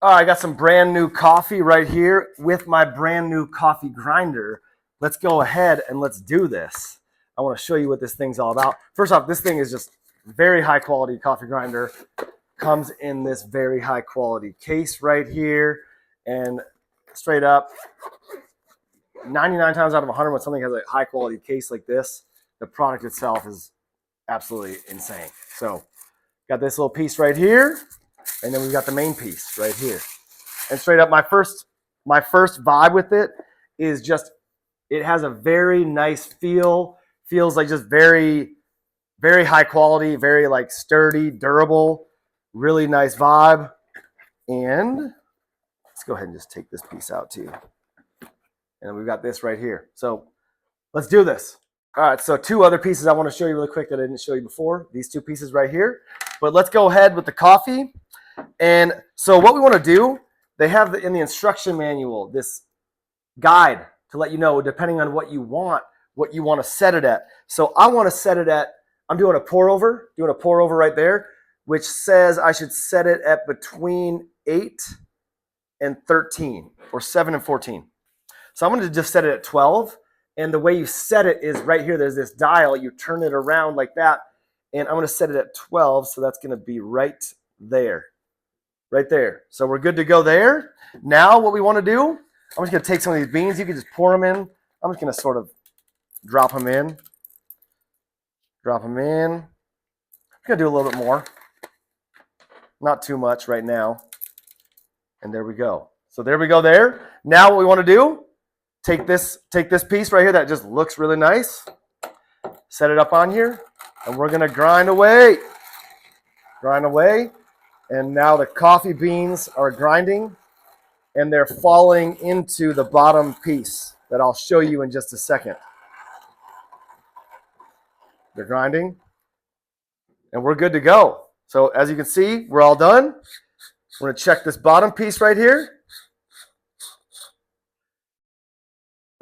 All right, I got some brand new coffee right here with my brand new coffee grinder. Let's go ahead and let's do this. I want to show you what this thing's all about. First off, this thing is just very high quality coffee grinder. Comes in this very high quality case right here. And straight up, 99 times out of 100 when something has a high quality case like this, the product itself is absolutely insane. So got this little piece right here, and then we've got the main piece right here. And straight up, my first vibe with it is just, it has a very nice feel. Feels like just very, very high quality, very like sturdy, durable, really nice vibe. And let's go ahead and just take this piece out too. And we've got this right here. So let's do this. All right, so two other pieces I want to show you really quick that I didn't show you before. These two pieces right here. But let's go ahead with the coffee. And so what we want to do, they have in the instruction manual this guide to let you know, depending on what you want to set it at. So I want to set it at, I'm doing a pour over right there, which says I should set it at between 8 and 13 or 7 and 14. So I'm going to just set it at 12. And the way you set it is right here. There's this dial. You turn it around like that. And I'm going to set it at 12. So that's going to be right there. Right there. So we're good to go there. Now what we want to do, I'm just going to take some of these beans. You can just pour them in. I'm just going to sort of drop them in. Drop them in. I'm going to do a little bit more. Not too much right now. And there we go. So there we go there. Now what we want to do, take this piece right here that just looks really nice. Set it up on here. And we're going to grind away. Grind away. And now the coffee beans are grinding. And they're falling into the bottom piece that I'll show you in just a second. They're grinding. And we're good to go. So as you can see, we're all done. We're going to check this bottom piece right here.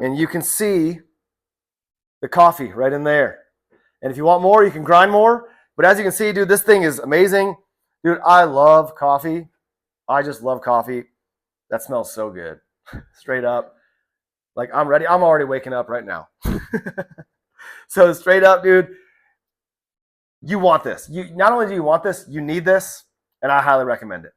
And you can see the coffee right in there. And if you want more, you can grind more. But as you can see, dude, this thing is amazing. Dude, I love coffee. I just love coffee. That smells so good. Straight up. Like, I'm ready. I'm already waking up right now. So straight up, dude, you want this. Not only do you want this, you need this. And I highly recommend it.